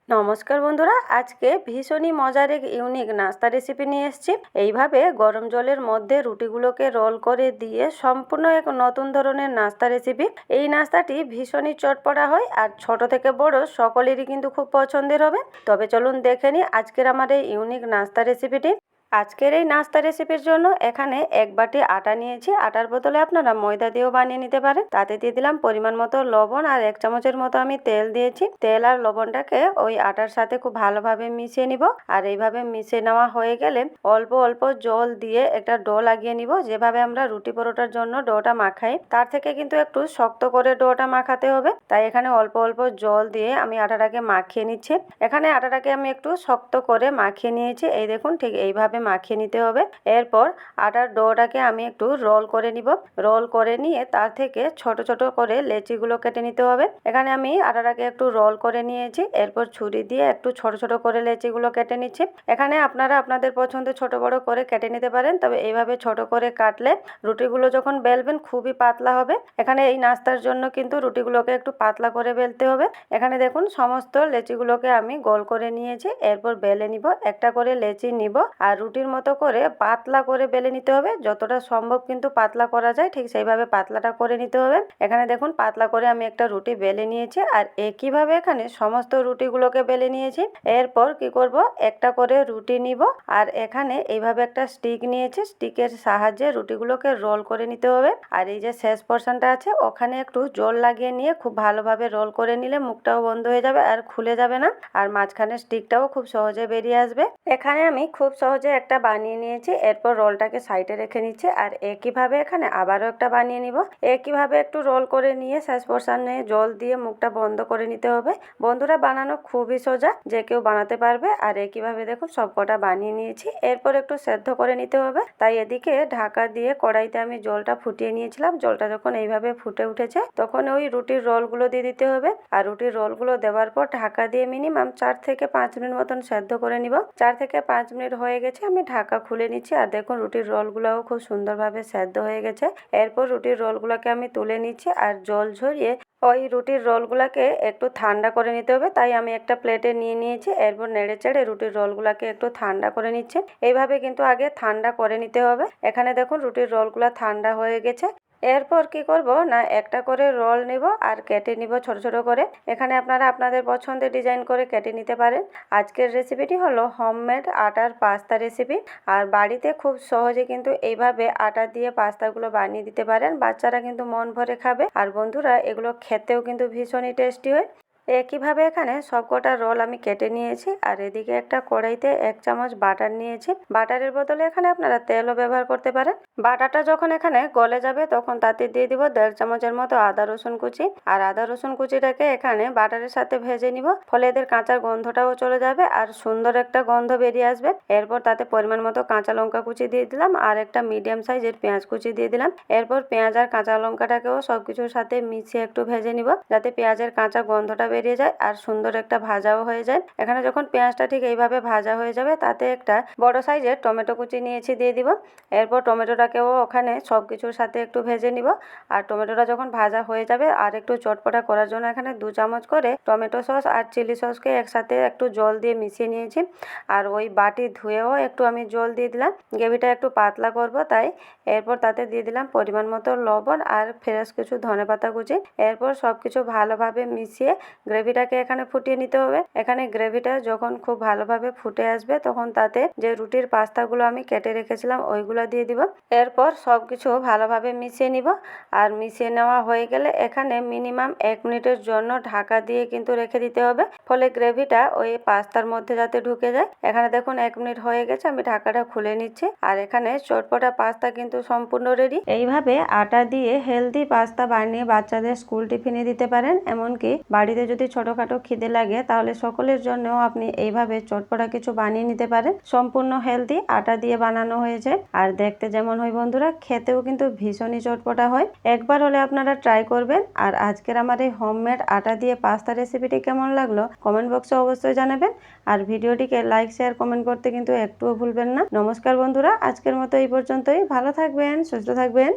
নমস্কার বন্ধুরা, আজকে ভীষণই মজার এক ইউনিক নাস্তা রেসিপি নিয়ে এসেছি। এইভাবে গরম জলের মধ্যে রুটিগুলোকে রোল করে দিয়ে সম্পূর্ণ এক নতুন ধরনের নাস্তা রেসিপি। এই নাস্তাটি ভীষণই চটপটা হয় আর ছোট থেকে বড় সকলেরই কিন্তু খুব পছন্দের হবে। তবে চলুন দেখে নিই আজকের আমার এই ইউনিক নাস্তা রেসিপিটি। আজকের এই নাস্তা রেসিপির জন্য এখানে 1 বাটি আটা নিয়েছি। আটার বদলে আপনারা ময়দা দিয়েও বানিয়ে নিতে পারেন। তাতে দিয়ে দিলাম পরিমাণ মতো লবণ আর 1 চামচের মতো আমি তেল দিয়েছি। তেল আর লবণটাকে ওই আটার সাথে খুব ভালোভাবে মিশিয়ে নিব। আর এইভাবে মিশিয়ে নেওয়া হয়ে গেলে অল্প অল্প জল দিয়ে একটা ডো লাগিয়ে নিব। যেভাবে আমরা রুটি পরোটার জন্য ডোটা মাখাই তার থেকে কিন্তু একটু শক্ত করে ডোটা মাখাতে হবে। তাই এখানে অল্প অল্প জল দিয়ে আমি আটাটাকে মাখিয়ে নিচ্ছি। এখানে আটাটাকে আমি একটু শক্ত করে মাখিয়ে নিয়েছি। এই দেখুন, ঠিক এইভাবে মাখিয়ে নিতে হবে। এরপর আটার ডোটাকে আমি একটু রোল করে নিব। রোল করে নিয়ে তার থেকে ছোট ছোট করে লেচিগুলো কেটে নিতে হবে। এখানে আমি আটাটাকে একটু রোল করে নিয়েছি। এরপর ছুরি দিয়ে একটু ছোট ছোট করে লেচিগুলো কেটে নিচ্ছি। এখানে আপনারা আপনাদের পছন্দে ছোট বড় করে কেটে নিতে পারেন। তবে এইভাবে ছোট করে কাটলে রুটিগুলো যখন বেলবেন খুবই পাতলা হবে। এখানে এই নাস্তার জন্য কিন্তু রুটিগুলোকে একটু পাতলা করে বেলতে হবে। এখানে দেখুন, সমস্ত লেচিগুলোকে আমি গোল করে নিয়েছি। এরপর বেলে নিব। একটা করে লেচি নিব আর রুটির মতো করে পাতলা করে বেলে নিতে হবে। যতটা সম্ভব কিন্তু পাতলা করা যায় ঠিক সেইভাবে পাতলাটা করে নিতে হবে। এখানে দেখুন, পাতলা করে আমি একটা রুটি বেলে নিয়েছি আর একইভাবে এখানে সমস্ত রুটিগুলোকে বেলে নিয়েছি। এরপর কি করব, একটা করে রুটি নিব আর এখানে এইভাবে একটা স্টিক নিয়েছি। স্টিকের সাহায্যে রুটিগুলোকে রোল করে নিতে হবে। আর এই যে শেষ পোর্শনটা আছে ওখানে একটু জল লাগিয়ে নিয়ে খুব ভালোভাবে রোল করে নিলে মুখটাও বন্ধ হয়ে যাবে আর খুলে যাবে না। আর মাঝখানে স্টিকটাও খুব সহজে বেরিয়ে আসবে। এখানে আমি খুব সহজে একটা বানিয়ে নিয়েছি। এরপর রোলটাকে সাইডে রেখে নিচ্ছি আর একইভাবে এখানে আবারও একটা বানিয়ে নিব। একইভাবে একটু রোল করে নিয়ে শেষ পোর্শনে জল দিয়ে মুখটা বন্ধ করে নিতে হবে। বন্ধুরা, বানানো খুবই সোজা, যে কেউ বানাতে পারবে। আর একইভাবে দেখুন সবকটা বানিয়ে নিয়েছি। এরপর একটু সেদ্ধ করে নিতে হবে। তাই এদিকে ঢাকা দিয়ে কড়াইতে আমি জলটা ফুটিয়ে নিয়েছিলাম। জলটা যখন এইভাবে ফুটে উঠেছে তখন ওই রুটির রোলগুলো দিয়ে দিতে হবে। আর রুটির রোলগুলো দেওয়ার পর ঢাকা দিয়ে মিনিমাম 4 থেকে 5 মিনিট মতন সেদ্ধ করে নিব। 4 থেকে 5 মিনিট হয়ে গেছে, আমি ঢাকা খুলে নিচ্ছি। আর দেখুন রুটির রোলগুলোও খুব সুন্দরভাবে সেদ্ধ হয়ে গেছে। এরপর রুটির রোলগুলোকে আমি তুলে নিচ্ছি আর জল ঝরিয়ে ওই রুটির রোলগুলোকে একটু ঠান্ডা করে নিতে হবে। তাই আমি একটা প্লেটে নিয়ে নিয়েছি। এরপর নেড়ে চেড়ে রুটির রোলগুলোকে একটু ঠান্ডা করে নিচ্ছে। এইভাবে কিন্তু আগে ঠান্ডা করে নিতে হবে। এখানে দেখুন রুটির রোলগুলো ঠান্ডা হয়ে গেছে। এরপর কি করব না, একটা করে রোল নিব আর কেটে নিব ছোট ছোট করে। এখানে আপনারা আপনাদের পছন্দের ডিজাইন করে কেটে নিতে পারেন। আজকের রেসিপিটি হলো হোমমেড আটার পাস্তা রেসিপি। আর বাড়িতে খুব সহজে কিন্তু এইভাবে আটা দিয়ে পাস্তাগুলো বানিয়ে দিতে পারেন। বাচ্চারা কিন্তু মন ভরে খাবে। আর বন্ধুরা, এগুলো খেতেও কিন্তু ভীষণই টেস্টি হয়। একইভাবে এখানে সবকটা রোল আমি কেটে নিয়েছি। আর এদিকে একটা কড়াইতে 1 চামচ বাটার নিয়েছি। বাটারের বদলে এখানে আপনারা তেলও ব্যবহার করতে পারেন। বাটারটা যখন এখানে গলে যাবে তখন তাতে দিয়ে দিব 1.5 চামচের মতো আদা রসুন কুচি। আর আদা রসুন কুচিটাকে এখানে বাটারের সাথে ভেজে নিব। ফলে এদের কাঁচা গন্ধটাও চলে যাবে আর সুন্দর একটা গন্ধ বেরিয়ে আসবে। এরপর তাতে পরিমাণ মতো কাঁচা লঙ্কা কুচি দিয়ে দিলাম আর একটা মিডিয়াম সাইজের পেঁয়াজ কুচি দিয়ে দিলাম। এরপর পেঁয়াজ আর কাঁচা লঙ্কাটাকেও সবকিছুর সাথে মিশিয়ে একটু ভেজে নিব, যাতে পেঁয়াজের কাঁচা গন্ধটা বেরিয়ে যায় আর সুন্দর একটা ভাজাও হয়ে যায়। এখানে যখন পেঁয়াজটা ঠিক এইভাবে ভাজা হয়ে যাবে তাতে একটা বড় সাইজের টমেটো কুচি নিয়েছি, দিয়ে দিব। এরপর টমেটোটাকেও ওখানে সবকিছুর সাথে একটু ভেজে নিব। আর টমেটোটা যখন ভাজা হয়ে যাবে আর একটু চটপটা করার জন্য এখানে 2 চামচ করে টমেটো সস আর চিলি সসকে একসাথে একটু জল দিয়ে মিশিয়ে নিয়েছি। আর ওই বাটি ধুয়েও একটু আমি জল দিয়ে দিলাম, গ্রেভিটা একটু পাতলা করব তাই। এরপর তাতে দিয়ে দিলাম পরিমাণ মতো লবণ আর ফ্রেশ কিছু ধনেপাতা কুচি। এরপর সবকিছু ভালোভাবে মিশিয়ে গ্রেভিটাকে এখানে ফুটিয়ে নিতে হবে। এখানে গ্রেভিটা যখন খুব ভালোভাবে ফুটে আসবে তখন তাতে যে রুটির পাস্তাগুলো আমি কেটে রেখেছিলাম ওইগুলো দিয়ে দিব। এরপর সবকিছু ভালোভাবে মিশিয়ে নিব। আর মিশিয়ে নেওয়া হয়ে গেলে এখানে মিনিমাম 1 মিনিটের জন্য ঢাকা দিয়ে কিন্তু রেখে দিতে হবে। ফলে গ্রেভিটা ওই পাস্তার মধ্যে যাতে ঢুকে যায়। এখানে দেখুন 1 মিনিট হয়ে গেছে, আমি ঢাকাটা খুলে নিচ্ছি। আর এখানে চটপটা পাস্তা কিন্তু সম্পূর্ণ রেডি। এইভাবে আটা দিয়ে হেলদি পাস্তা বানিয়ে বাচ্চাদের স্কুল টিফিনে দিতে পারেন। এমনকি বাড়িতে যদি ছোটখাটো খিদে লাগে তাহলে সকলের জন্যও আপনি এইভাবে চটপটা কিছু বানিয়ে নিতে পারেন। সম্পূর্ণ হেলদি, আটা দিয়ে বানানো হয়েছে। আর দেখতে যেমন হয় বন্ধুরা, খেতেও কিন্তু ভীষণই চটপটা হয়। একবার হলে আপনারা ট্রাই করবেন। আর আজকের আমার এই হোমমেড আটা দিয়ে পাস্তা রেসিপিটি কেমন লাগলো কমেন্ট বক্সে অবশ্যই জানাবেন। আর ভিডিওটিকে লাইক শেয়ার কমেন্ট করতে কিন্তু একটুও ভুলবেন না। নমস্কার বন্ধুরা, আজকের মতো এই পর্যন্তই। ভালো থাকবেন, সুস্থ থাকবেন।